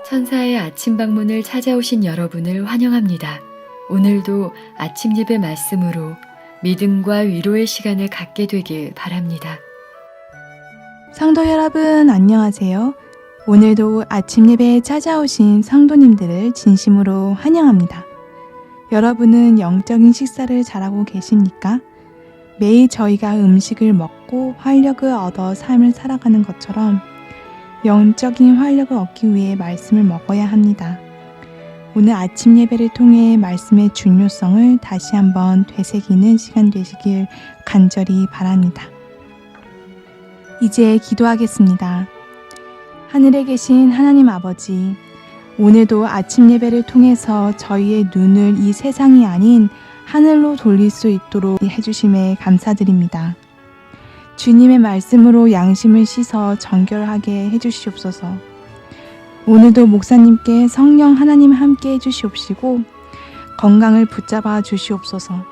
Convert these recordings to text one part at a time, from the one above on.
천사의 아침 방문을 찾아오신 여러분을 환영합니다. 오늘도 아침 예배 말씀으로 믿음과 위로의 시간을 갖게 되길 바랍니다. 성도 여러분 안녕하세요. 오늘도 아침 예배에 찾아오신 성도님들을 진심으로 환영합니다. 여러분은 영적인 식사를 잘하고 계십니까? 매일 저희가 음식을 먹고 활력을 얻어 삶을 살아가는 것처럼 영적인 활력을 얻기 위해 말씀을 먹어야 합니다. 오늘 아침 예배를 통해 말씀의 중요성을 다시 한번 되새기는 시간 되시길 간절히 바랍니다. 이제 기도하겠습니다. 하늘에 계신 하나님 아버지, 오늘도 아침 예배를 통해서 저희의 눈을 이 세상이 아닌 하늘로 돌릴 수 있도록 해주심에 감사드립니다. 주님의 말씀으로 양심을 씻어 정결하게 해주시옵소서. 오늘도 목사님께 성령 하나님 함께 해주시옵시고 건강을 붙잡아 주시옵소서.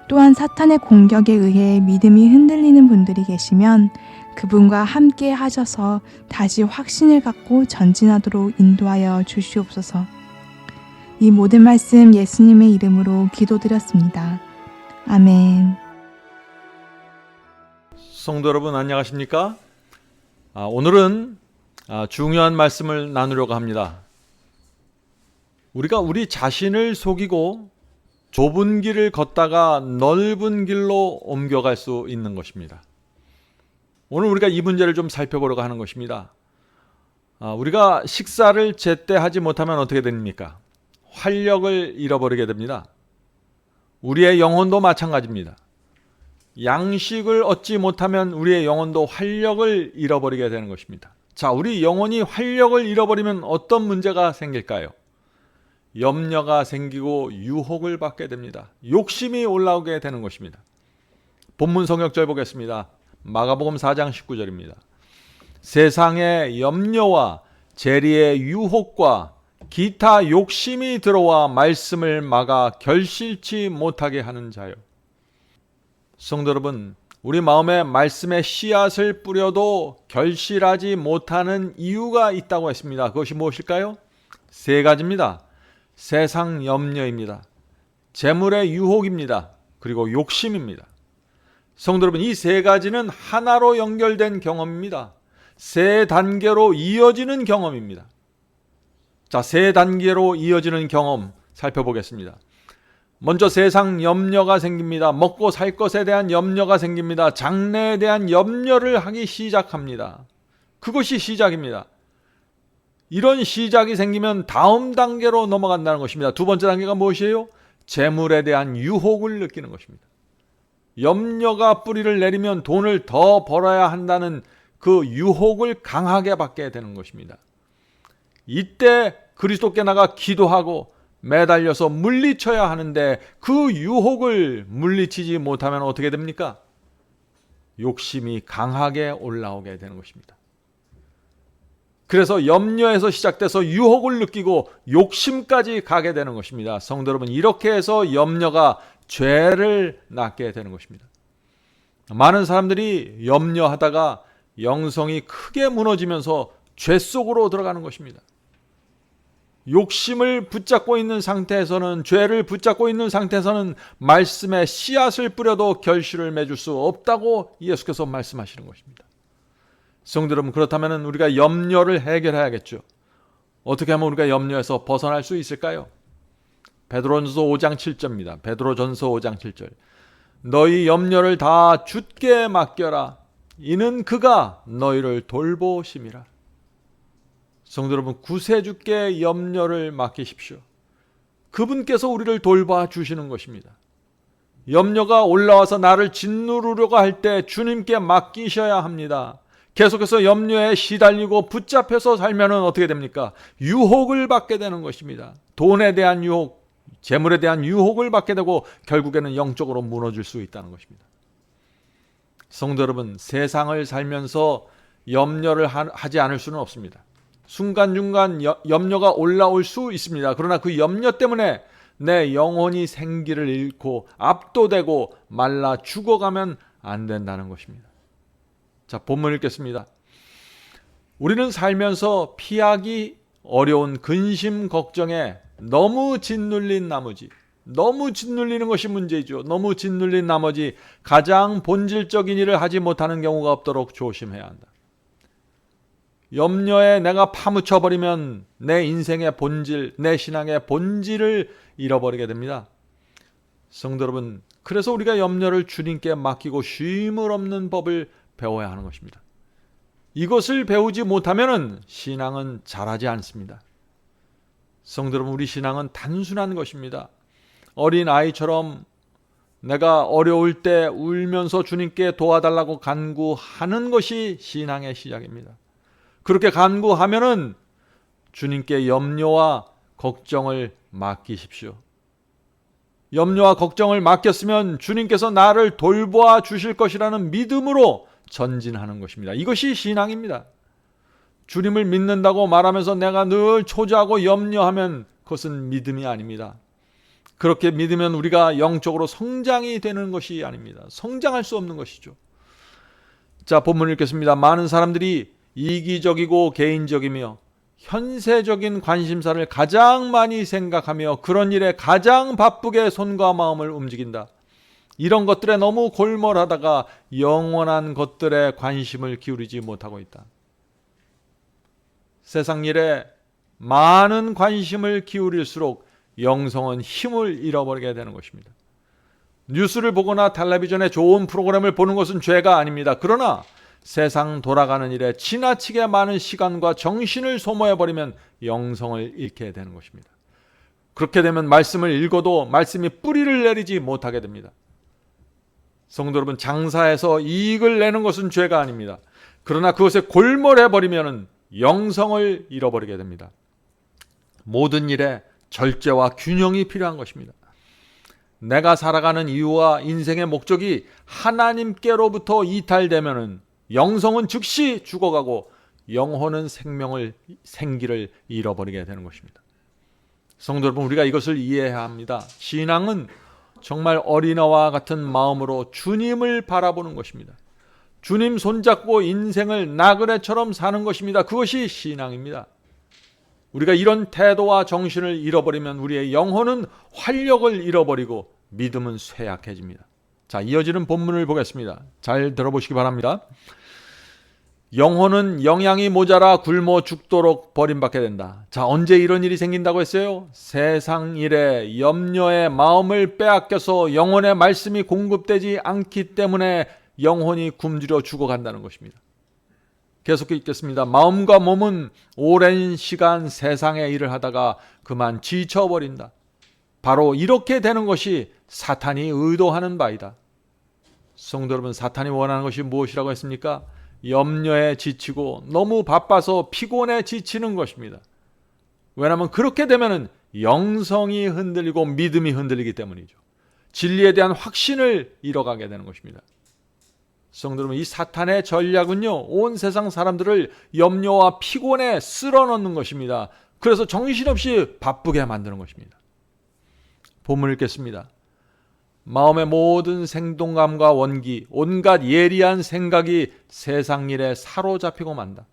또한 사탄의 공격에 의해 믿음이 흔들리는 분들이 계시면 그분과 함께 하셔서 다시 확신을 갖고 전진하도록 인도하여 주시옵소서. 이 모든 말씀 예수님의 이름으로 기도드렸습니다. 아멘. 성도 여러분 안녕하십니까? 오늘은 중요한 말씀을 나누려고 합니다. 우리가 우리 자신을 속이고 좁은 길을 걷다가 넓은 길로 옮겨갈 수 있는 것입니다. 오늘 우리가 이 문제를 좀 살펴보려고 하는 것입니다. 우리가 식사를 제때 하지 못하면 어떻게 됩니까? 활력을 잃어버리게 됩니다. 우리의 영혼도 마찬가지입니다. 양식을 얻지 못하면 우리의 영혼도 활력을 잃어버리게 되는 것입니다. 자, 우리 영혼이 활력을 잃어버리면 어떤 문제가 생길까요? 염려가 생기고 유혹을 받게 됩니다. 욕심이 올라오게 되는 것입니다. 본문 성역절 보겠습니다. 마가복음 4장 19절입니다. 세상의 염려와 재리의 유혹과 기타 욕심이 들어와 말씀을 막아 결실치 못하게 하는 자요. 성도 여러분, 우리 마음에 말씀의 씨앗을 뿌려도 결실하지 못하는 이유가 있다고 했습니다. 그것이 무엇일까요? 세 가지입니다. 세상 염려입니다. 재물의 유혹입니다. 그리고 욕심입니다. 성도 여러분, 이 세 가지는 하나로 연결된 경험입니다. 세 단계로 이어지는 경험입니다. 자, 세 단계로 이어지는 경험 살펴보겠습니다. 먼저 세상 염려가 생깁니다. 먹고 살 것에 대한 염려가 생깁니다. 장래에 대한 염려를 하기 시작합니다. 그것이 시작입니다. 이런 시작이 생기면 다음 단계로 넘어간다는 것입니다. 두 번째 단계가 무엇이에요? 재물에 대한 유혹을 느끼는 것입니다. 염려가 뿌리를 내리면 돈을 더 벌어야 한다는 그 유혹을 강하게 받게 되는 것입니다. 이때 그리스도께 나가 기도하고 매달려서 물리쳐야 하는데 그 유혹을 물리치지 못하면 어떻게 됩니까? 욕심이 강하게 올라오게 되는 것입니다. 그래서 염려에서 시작돼서 유혹을 느끼고 욕심까지 가게 되는 것입니다. 성도 여러분, 이렇게 해서 염려가 죄를 낳게 되는 것입니다. 많은 사람들이 염려하다가 영성이 크게 무너지면서 죄 속으로 들어가는 것입니다. 욕심을 붙잡고 있는 상태에서는, 죄를 붙잡고 있는 상태에서는 말씀에 씨앗을 뿌려도 결실을 맺을 수 없다고 예수께서 말씀하시는 것입니다. 성도 여러분, 그렇다면 우리가 염려를 해결해야겠죠. 어떻게 하면 우리가 염려에서 벗어날 수 있을까요? 베드로전서 5장 7절입니다. 베드로전서 5장 7절. 너희 염려를 다 주께 맡겨라. 이는 그가 너희를 돌보심이라. 성도 여러분, 구세주께 염려를 맡기십시오. 그분께서 우리를 돌봐 주시는 것입니다. 염려가 올라와서 나를 짓누르려고 할 때 주님께 맡기셔야 합니다. 계속해서 염려에 시달리고 붙잡혀서 살면 어떻게 됩니까? 유혹을 받게 되는 것입니다. 돈에 대한 유혹, 재물에 대한 유혹을 받게 되고 결국에는 영적으로 무너질 수 있다는 것입니다. 성도 여러분, 세상을 살면서 염려를 하지 않을 수는 없습니다. 순간순간 염려가 올라올 수 있습니다. 그러나 그 염려 때문에 내 영혼이 생기를 잃고 압도되고 말라 죽어가면 안 된다는 것입니다. 자, 본문 읽겠습니다. 우리는 살면서 피하기 어려운 근심 걱정에 너무 짓눌린 나머지, 너무 짓눌리는 것이 문제이죠. 너무 짓눌린 나머지 가장 본질적인 일을 하지 못하는 경우가 없도록 조심해야 한다. 염려에 내가 파묻혀 버리면 내 인생의 본질, 내 신앙의 본질을 잃어버리게 됩니다. 성도 여러분, 그래서 우리가 염려를 주님께 맡기고 쉼을 없는 법을 배워야 하는 것입니다. 이것을 배우지 못하면 신앙은 자라지 않습니다. 성도 여러분, 우리 신앙은 단순한 것입니다. 어린 아이처럼 내가 어려울 때 울면서 주님께 도와달라고 간구하는 것이 신앙의 시작입니다. 그렇게 간구하면은 주님께 염려와 걱정을 맡기십시오. 염려와 걱정을 맡겼으면 주님께서 나를 돌보아 주실 것이라는 믿음으로 전진하는 것입니다. 이것이 신앙입니다. 주님을 믿는다고 말하면서 내가 늘 초조하고 염려하면 그것은 믿음이 아닙니다. 그렇게 믿으면 우리가 영적으로 성장이 되는 것이 아닙니다. 성장할 수 없는 것이죠. 자, 본문을 읽겠습니다. 많은 사람들이 이기적이고 개인적이며 현세적인 관심사를 가장 많이 생각하며 그런 일에 가장 바쁘게 손과 마음을 움직인다. 이런 것들에 너무 골몰하다가 영원한 것들에 관심을 기울이지 못하고 있다. 세상 일에 많은 관심을 기울일수록 영성은 힘을 잃어버리게 되는 것입니다. 뉴스를 보거나 텔레비전에 좋은 프로그램을 보는 것은 죄가 아닙니다. 그러나 세상 돌아가는 일에 지나치게 많은 시간과 정신을 소모해버리면 영성을 잃게 되는 것입니다. 그렇게 되면 말씀을 읽어도 말씀이 뿌리를 내리지 못하게 됩니다. 성도 여러분, 장사해서 이익을 내는 것은 죄가 아닙니다. 그러나 그것에 골몰해버리면 영성을 잃어버리게 됩니다. 모든 일에 절제와 균형이 필요한 것입니다. 내가 살아가는 이유와 인생의 목적이 하나님께로부터 이탈되면 영성은 즉시 죽어가고 영혼은 생기를 잃어버리게 되는 것입니다. 성도 여러분, 우리가 이것을 이해해야 합니다. 신앙은 정말 어린아이와 같은 마음으로 주님을 바라보는 것입니다. 주님 손잡고 인생을 나그네처럼 사는 것입니다. 그것이 신앙입니다. 우리가 이런 태도와 정신을 잃어버리면 우리의 영혼은 활력을 잃어버리고 믿음은 쇠약해집니다. 자, 이어지는 본문을 보겠습니다. 잘 들어보시기 바랍니다. 영혼은 영양이 모자라 굶어 죽도록 버림받게 된다. 자, 언제 이런 일이 생긴다고 했어요? 세상 일에 염려에 마음을 빼앗겨서 영혼의 말씀이 공급되지 않기 때문에 영혼이 굶주려 죽어간다는 것입니다. 계속 읽겠습니다. 마음과 몸은 오랜 시간 세상의 일을 하다가 그만 지쳐버린다. 바로 이렇게 되는 것이 사탄이 의도하는 바이다. 성도 여러분, 사탄이 원하는 것이 무엇이라고 했습니까? 염려에 지치고 너무 바빠서 피곤해 지치는 것입니다. 왜냐하면 그렇게 되면 영성이 흔들리고 믿음이 흔들리기 때문이죠. 진리에 대한 확신을 잃어가게 되는 것입니다. 성도 여러분, 이 사탄의 전략은요, 온 세상 사람들을 염려와 피곤에 쓸어넣는 것입니다. 그래서 정신없이 바쁘게 만드는 것입니다. 본문을 읽겠습니다. 마음의 모든 생동감과 원기, 온갖 예리한 생각이 세상 일에 사로잡히고 만다.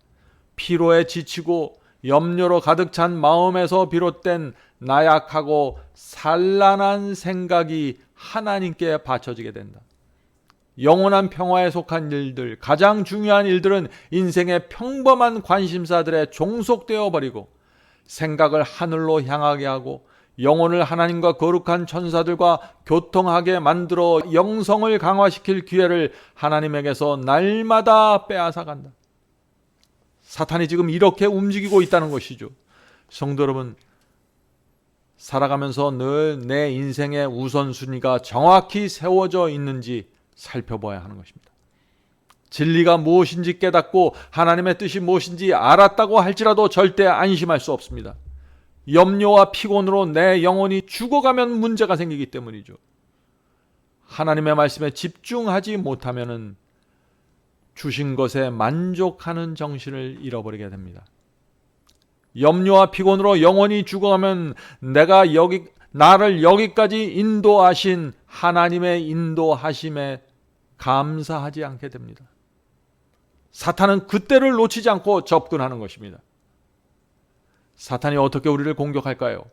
피로에 지치고 염려로 가득 찬 마음에서 비롯된 나약하고 산란한 생각이 하나님께 바쳐지게 된다. 영원한 평화에 속한 일들, 가장 중요한 일들은 인생의 평범한 관심사들에 종속되어 버리고 생각을 하늘로 향하게 하고 영혼을 하나님과 거룩한 천사들과 교통하게 만들어 영성을 강화시킬 기회를 하나님에게서 날마다 빼앗아간다. 사탄이 지금 이렇게 움직이고 있다는 것이죠. 성도 여러분, 살아가면서 늘 내 인생의 우선순위가 정확히 세워져 있는지 살펴봐야 하는 것입니다. 진리가 무엇인지 깨닫고 하나님의 뜻이 무엇인지 알았다고 할지라도 절대 안심할 수 없습니다. 염려와 피곤으로 내 영혼이 죽어가면 문제가 생기기 때문이죠. 하나님의 말씀에 집중하지 못하면 주신 것에 만족하는 정신을 잃어버리게 됩니다. 염려와 피곤으로 영혼이 죽어가면 나를 여기까지 인도하신 하나님의 인도하심에 감사하지 않게 됩니다. 사탄은 그때를 놓치지 않고 접근하는 것입니다. 사탄이 어떻게 우리를 공격할까요?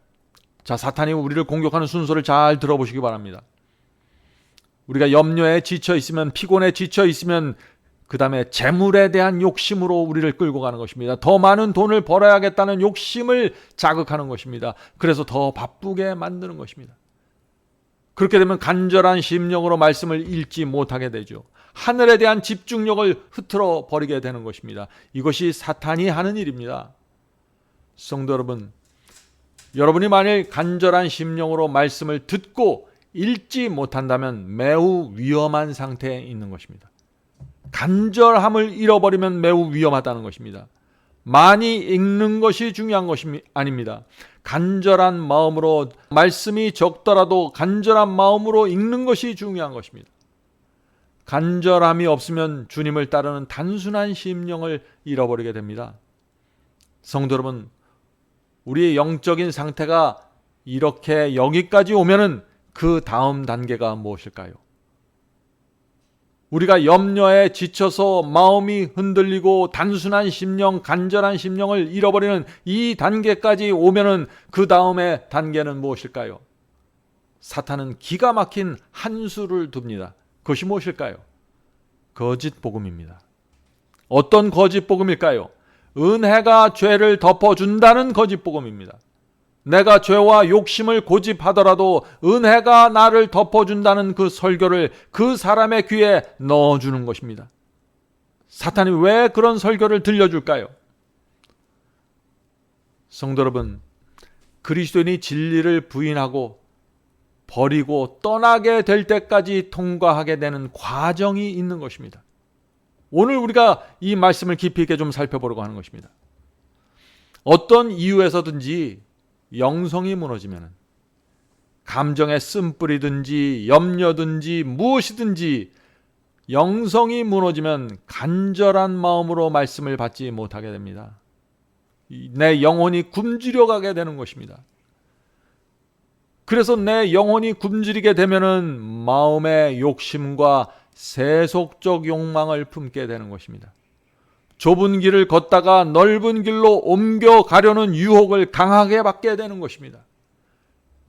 자, 사탄이 우리를 공격하는 순서를 잘 들어보시기 바랍니다. 우리가 염려에 지쳐 있으면, 피곤에 지쳐 있으면 그 다음에 재물에 대한 욕심으로 우리를 끌고 가는 것입니다. 더 많은 돈을 벌어야겠다는 욕심을 자극하는 것입니다. 그래서 더 바쁘게 만드는 것입니다. 그렇게 되면 간절한 심령으로 말씀을 읽지 못하게 되죠. 하늘에 대한 집중력을 흐트러 버리게 되는 것입니다. 이것이 사탄이 하는 일입니다. 성도 여러분, 여러분이 만일 간절한 심령으로 말씀을 듣고 읽지 못한다면 매우 위험한 상태에 있는 것입니다. 간절함을 잃어버리면 매우 위험하다는 것입니다. 많이 읽는 것이 중요한 것이 아닙니다. 간절한 마음으로, 말씀이 적더라도 간절한 마음으로 읽는 것이 중요한 것입니다. 간절함이 없으면 주님을 따르는 단순한 심령을 잃어버리게 됩니다. 성도 여러분, 우리의 영적인 상태가 이렇게 여기까지 오면은 그 다음 단계가 무엇일까요? 우리가 염려에 지쳐서 마음이 흔들리고 단순한 심령, 간절한 심령을 잃어버리는 이 단계까지 오면은 그 다음의 단계는 무엇일까요? 사탄은 기가 막힌 한 수를 둡니다. 그것이 무엇일까요? 거짓 복음입니다. 어떤 거짓 복음일까요? 은혜가 죄를 덮어준다는 거짓 복음입니다. 내가 죄와 욕심을 고집하더라도 은혜가 나를 덮어준다는 그 설교를 그 사람의 귀에 넣어주는 것입니다. 사탄이 왜 그런 설교를 들려줄까요? 성도 여러분, 그리스도인이 진리를 부인하고 버리고 떠나게 될 때까지 통과하게 되는 과정이 있는 것입니다. 오늘 우리가 이 말씀을 깊이 있게 좀 살펴보려고 하는 것입니다. 어떤 이유에서든지 영성이 무너지면, 감정의 쓴뿌리든지 염려든지 무엇이든지 영성이 무너지면 간절한 마음으로 말씀을 받지 못하게 됩니다. 내 영혼이 굶주려 가게 되는 것입니다. 그래서 내 영혼이 굶주리게 되면은 마음의 욕심과 세속적 욕망을 품게 되는 것입니다. 좁은 길을 걷다가 넓은 길로 옮겨가려는 유혹을 강하게 받게 되는 것입니다.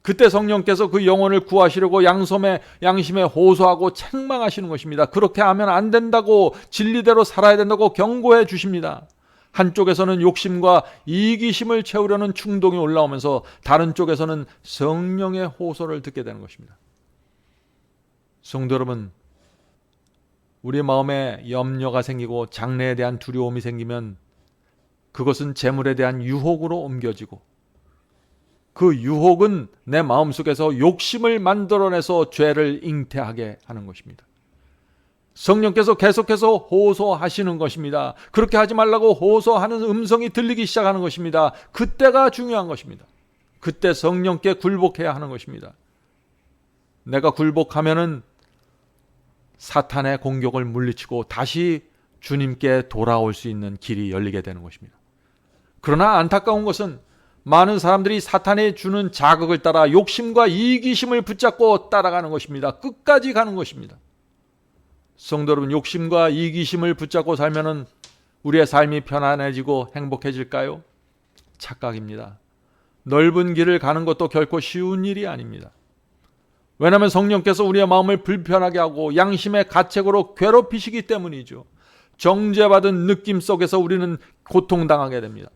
그때 성령께서 그 영혼을 구하시려고 양심에 호소하고 책망하시는 것입니다. 그렇게 하면 안 된다고, 진리대로 살아야 된다고 경고해 주십니다. 한쪽에서는 욕심과 이기심을 채우려는 충동이 올라오면서 다른 쪽에서는 성령의 호소를 듣게 되는 것입니다. 성도 여러분, 우리 마음에 염려가 생기고 장래에 대한 두려움이 생기면 그것은 재물에 대한 유혹으로 옮겨지고, 그 유혹은 내 마음속에서 욕심을 만들어내서 죄를 잉태하게 하는 것입니다. 성령께서 계속해서 호소하시는 것입니다. 그렇게 하지 말라고 호소하는 음성이 들리기 시작하는 것입니다. 그때가 중요한 것입니다. 그때 성령께 굴복해야 하는 것입니다. 내가 굴복하면은 사탄의 공격을 물리치고 다시 주님께 돌아올 수 있는 길이 열리게 되는 것입니다. 그러나 안타까운 것은 많은 사람들이 사탄이 주는 자극을 따라 욕심과 이기심을 붙잡고 따라가는 것입니다. 끝까지 가는 것입니다. 성도 여러분, 욕심과 이기심을 붙잡고 살면은 우리의 삶이 편안해지고 행복해질까요? 착각입니다. 넓은 길을 가는 것도 결코 쉬운 일이 아닙니다. 왜냐하면 성령께서 우리의 마음을 불편하게 하고 양심의 가책으로 괴롭히시기 때문이죠. 정죄받은 느낌 속에서 우리는 고통당하게 됩니다.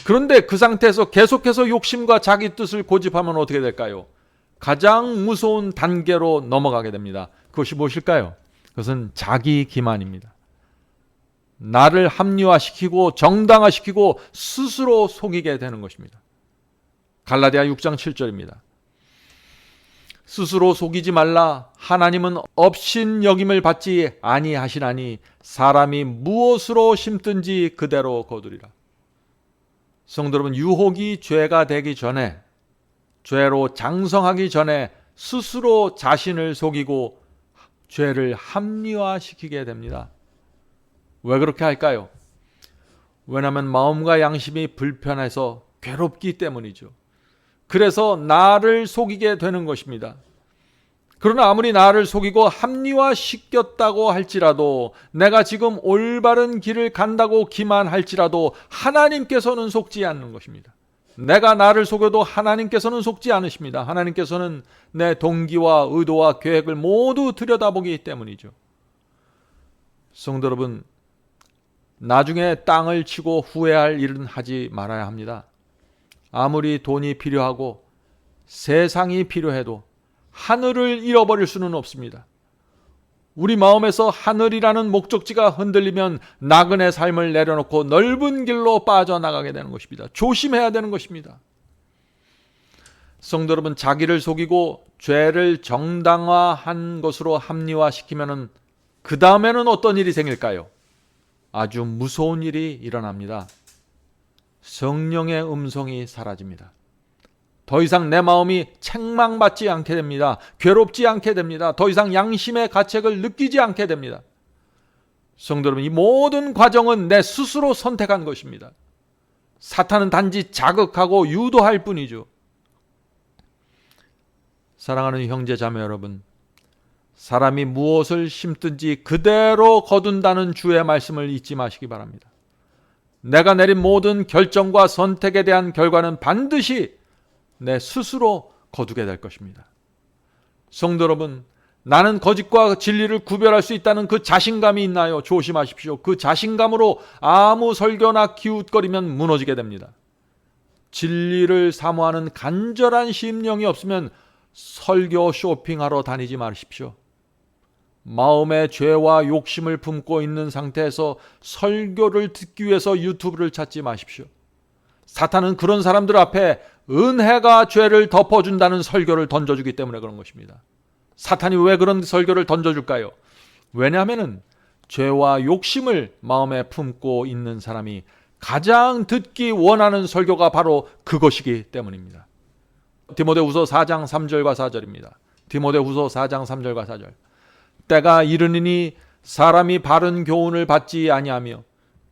그런데 그 상태에서 계속해서 욕심과 자기 뜻을 고집하면 어떻게 될까요? 가장 무서운 단계로 넘어가게 됩니다. 그것이 무엇일까요? 그것은 자기 기만입니다. 나를 합리화시키고 정당화시키고 스스로 속이게 되는 것입니다. 갈라디아 6장 7절입니다. 스스로 속이지 말라. 하나님은 업신여김을 받지 아니하시나니 사람이 무엇으로 심든지 그대로 거두리라. 성도 여러분, 유혹이 죄가 되기 전에, 죄로 장성하기 전에 스스로 자신을 속이고 죄를 합리화시키게 됩니다. 왜 그렇게 할까요? 왜냐하면 마음과 양심이 불편해서 괴롭기 때문이죠. 그래서 나를 속이게 되는 것입니다. 그러나 아무리 나를 속이고 합리화시켰다고 할지라도, 내가 지금 올바른 길을 간다고 기만할지라도 하나님께서는 속지 않는 것입니다. 내가 나를 속여도 하나님께서는 속지 않으십니다. 하나님께서는 내 동기와 의도와 계획을 모두 들여다보기 때문이죠. 성도 여러분, 나중에 땅을 치고 후회할 일은 하지 말아야 합니다. 아무리 돈이 필요하고 세상이 필요해도 하늘을 잃어버릴 수는 없습니다. 우리 마음에서 하늘이라는 목적지가 흔들리면 나그네 삶을 내려놓고 넓은 길로 빠져나가게 되는 것입니다. 조심해야 되는 것입니다. 성도 여러분, 자기를 속이고 죄를 정당화한 것으로 합리화시키면은 그 다음에는 어떤 일이 생길까요? 아주 무서운 일이 일어납니다. 성령의 음성이 사라집니다. 더 이상 내 마음이 책망받지 않게 됩니다. 괴롭지 않게 됩니다. 더 이상 양심의 가책을 느끼지 않게 됩니다. 성도 여러분, 이 모든 과정은 내 스스로 선택한 것입니다. 사탄은 단지 자극하고 유도할 뿐이죠. 사랑하는 형제 자매 여러분, 사람이 무엇을 심든지 그대로 거둔다는 주의 말씀을 잊지 마시기 바랍니다. 내가 내린 모든 결정과 선택에 대한 결과는 반드시 내 스스로 거두게 될 것입니다. 성도 여러분, 나는 거짓과 진리를 구별할 수 있다는 그 자신감이 있나요? 조심하십시오. 그 자신감으로 아무 설교나 기웃거리면 무너지게 됩니다. 진리를 사모하는 간절한 심령이 없으면 설교 쇼핑하러 다니지 마십시오. 마음의 죄와 욕심을 품고 있는 상태에서 설교를 듣기 위해서 유튜브를 찾지 마십시오. 사탄은 그런 사람들 앞에 은혜가 죄를 덮어준다는 설교를 던져주기 때문에 그런 것입니다. 사탄이 왜 그런 설교를 던져줄까요? 왜냐하면 죄와 욕심을 마음에 품고 있는 사람이 가장 듣기 원하는 설교가 바로 그것이기 때문입니다. 디모데후서 4장 3절과 4절입니다. 디모데후서 4장 3절과 4절. 때가 이르니니 사람이 바른 교훈을 받지 아니하며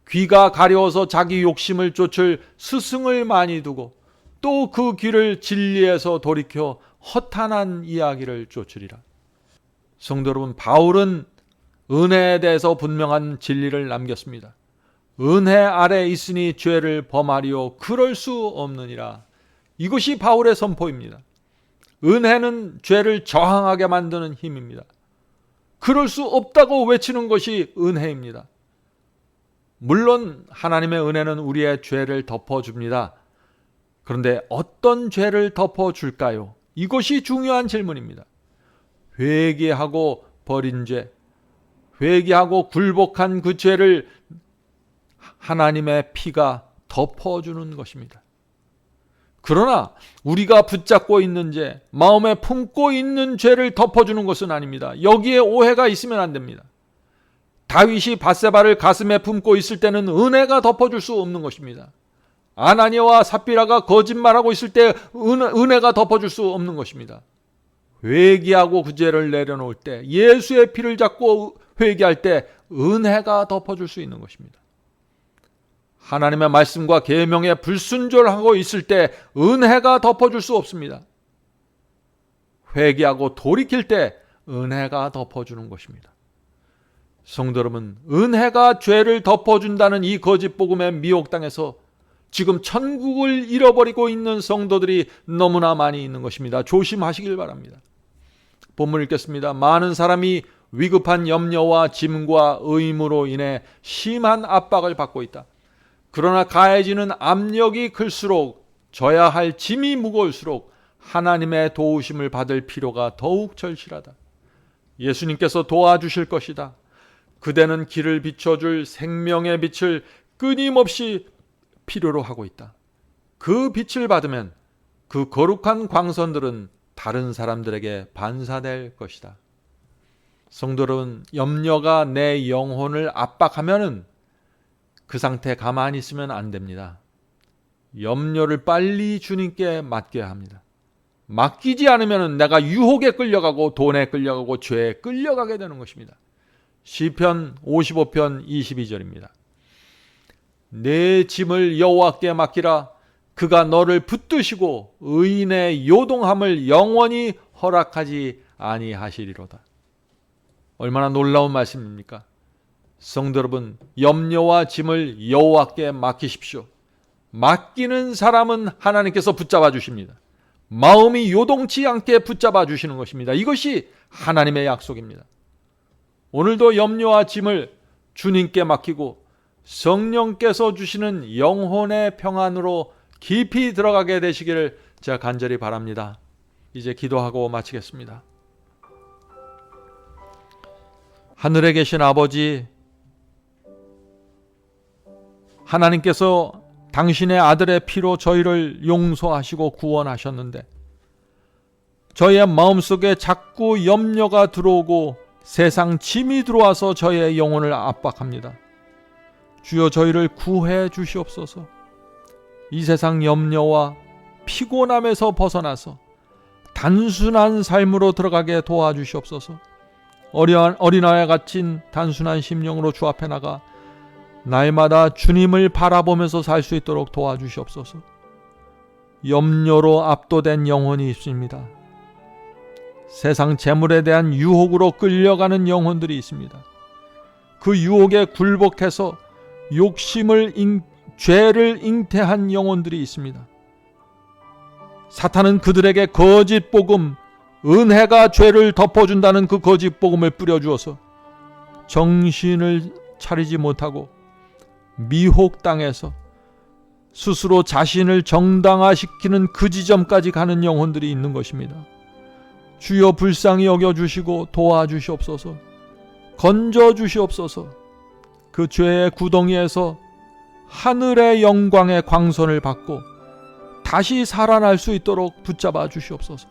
귀가 가려워서 자기 욕심을 쫓을 스승을 많이 두고 또 그 귀를 진리에서 돌이켜 허탄한 이야기를 쫓으리라. 성도 여러분, 바울은 은혜에 대해서 분명한 진리를 남겼습니다. 은혜 아래 있으니 죄를 범하리요 그럴 수 없느니라. 이것이 바울의 선포입니다. 은혜는 죄를 저항하게 만드는 힘입니다. 그럴 수 없다고 외치는 것이 은혜입니다. 물론 하나님의 은혜는 우리의 죄를 덮어줍니다. 그런데 어떤 죄를 덮어줄까요? 이것이 중요한 질문입니다. 회개하고 버린 죄, 회개하고 굴복한 그 죄를 하나님의 피가 덮어주는 것입니다. 그러나 우리가 붙잡고 있는 죄, 마음에 품고 있는 죄를 덮어주는 것은 아닙니다. 여기에 오해가 있으면 안 됩니다. 다윗이 밧세바를 가슴에 품고 있을 때는 은혜가 덮어줄 수 없는 것입니다. 아나니아와 삽비라가 거짓말하고 있을 때 은혜가 덮어줄 수 없는 것입니다. 회개하고 그 죄를 내려놓을 때, 예수의 피를 잡고 회개할 때 은혜가 덮어줄 수 있는 것입니다. 하나님의 말씀과 계명에 불순종하고 있을 때 은혜가 덮어줄 수 없습니다. 회개하고 돌이킬 때 은혜가 덮어주는 것입니다. 성도 여러분, 은혜가 죄를 덮어준다는 이 거짓 복음에 미혹당해서 지금 천국을 잃어버리고 있는 성도들이 너무나 많이 있는 것입니다. 조심하시길 바랍니다. 본문 읽겠습니다. 많은 사람이 위급한 염려와 짐과 의무로 인해 심한 압박을 받고 있다. 그러나 가해지는 압력이 클수록 져야 할 짐이 무거울수록 하나님의 도우심을 받을 필요가 더욱 절실하다. 예수님께서 도와주실 것이다. 그대는 길을 비춰줄 생명의 빛을 끊임없이 필요로 하고 있다. 그 빛을 받으면 그 거룩한 광선들은 다른 사람들에게 반사될 것이다. 성도 여러분, 염려가 내 영혼을 압박하면은 그 상태 가만히 있으면 안 됩니다. 염려를 빨리 주님께 맡겨야 합니다. 맡기지 않으면 내가 유혹에 끌려가고 돈에 끌려가고 죄에 끌려가게 되는 것입니다. 시편 55편 22절입니다. 내 짐을 여호와께 맡기라. 그가 너를 붙드시고 의인의 요동함을 영원히 허락하지 아니하시리로다. 얼마나 놀라운 말씀입니까? 성도 여러분, 염려와 짐을 여호와께 맡기십시오. 맡기는 사람은 하나님께서 붙잡아 주십니다. 마음이 요동치 않게 붙잡아 주시는 것입니다. 이것이 하나님의 약속입니다. 오늘도 염려와 짐을 주님께 맡기고 성령께서 주시는 영혼의 평안으로 깊이 들어가게 되시기를 제가 간절히 바랍니다. 이제 기도하고 마치겠습니다. 하늘에 계신 아버지, 하나님께서 당신의 아들의 피로 저희를 용서하시고 구원하셨는데 저희의 마음속에 자꾸 염려가 들어오고 세상 짐이 들어와서 저희의 영혼을 압박합니다. 주여 저희를 구해 주시옵소서. 이 세상 염려와 피곤함에서 벗어나서 단순한 삶으로 들어가게 도와주시옵소서. 어린아이와 같은 단순한 심령으로 주 앞에 나가 날마다 주님을 바라보면서 살 수 있도록 도와주시옵소서. 염려로 압도된 영혼이 있습니다. 세상 재물에 대한 유혹으로 끌려가는 영혼들이 있습니다. 그 유혹에 굴복해서 죄를 잉태한 영혼들이 있습니다. 사탄은 그들에게 거짓 복음, 은혜가 죄를 덮어준다는 그 거짓 복음을 뿌려주어서 정신을 차리지 못하고 미혹당해서 스스로 자신을 정당화시키는 그 지점까지 가는 영혼들이 있는 것입니다. 주여 불쌍히 여겨주시고 도와주시옵소서. 건져주시옵소서. 그 죄의 구덩이에서 하늘의 영광의 광선을 받고 다시 살아날 수 있도록 붙잡아 주시옵소서.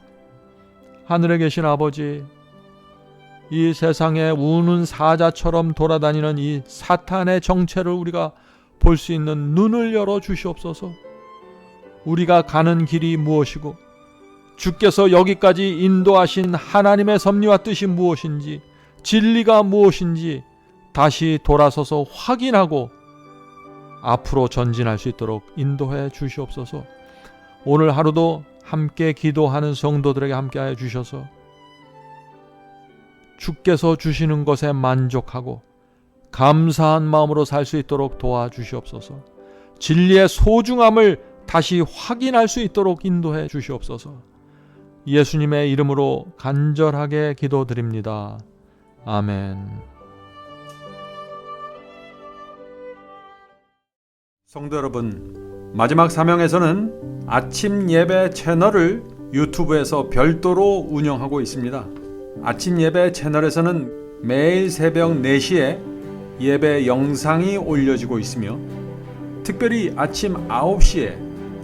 하늘에 계신 아버지, 이 세상에 우는 사자처럼 돌아다니는 이 사탄의 정체를 우리가 볼 수 있는 눈을 열어 주시옵소서. 우리가 가는 길이 무엇이고 주께서 여기까지 인도하신 하나님의 섭리와 뜻이 무엇인지, 진리가 무엇인지 다시 돌아서서 확인하고 앞으로 전진할 수 있도록 인도해 주시옵소서. 오늘 하루도 함께 기도하는 성도들에게 함께하여 주셔서 주께서 주시는 것에 만족하고 감사한 마음으로 살 수 있도록 도와주시옵소서. 진리의 소중함을 다시 확인할 수 있도록 인도해 주시옵소서. 예수님의 이름으로 간절하게 기도드립니다. 아멘. 성도 여러분, 마지막 사명에서는 아침 예배 채널을 유튜브에서 별도로 운영하고 있습니다. 아침 예배 채널에서는 매일 새벽 4시에 예배 영상이 올려지고 있으며 특별히 아침 9시에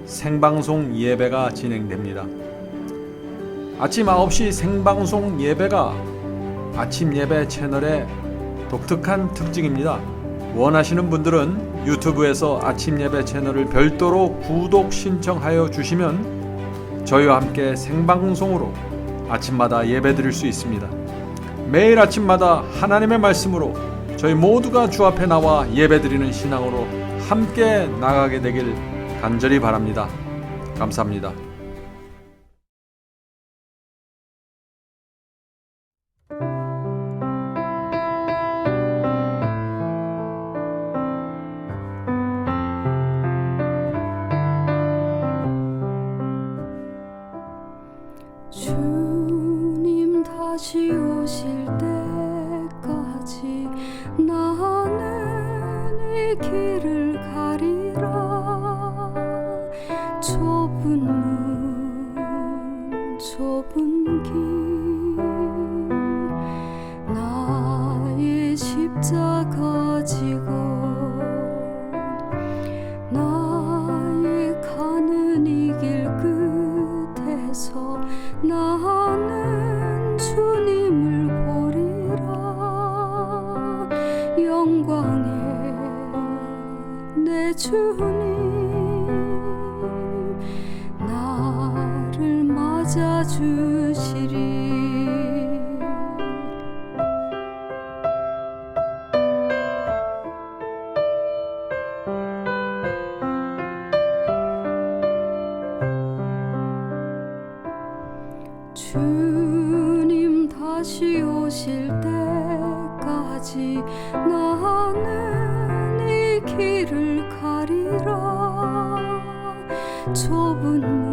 생방송 예배가 진행됩니다. 아침 9시 생방송 예배가 아침 예배 채널의 독특한 특징입니다. 원하시는 분들은 유튜브에서 아침 예배 채널을 별도로 구독 신청하여 주시면 저희와 함께 생방송으로 아침마다 예배 드릴 수 있습니다. 매일 아침마다 하나님의 말씀으로 저희 모두가 주 앞에 나와 예배 드리는 신앙으로 함께 나가게 되길 간절히 바랍니다. 감사합니다. 주님 다시 오실 때까지 나는 이 길을 가리라. 좁은 문 좁은 길 나의 십자가 지고 나의 가는 이 길 끝에서 나는 주님을 보리라. 영광의 내 주님 나를 맞아주시리. 주님 좁은 문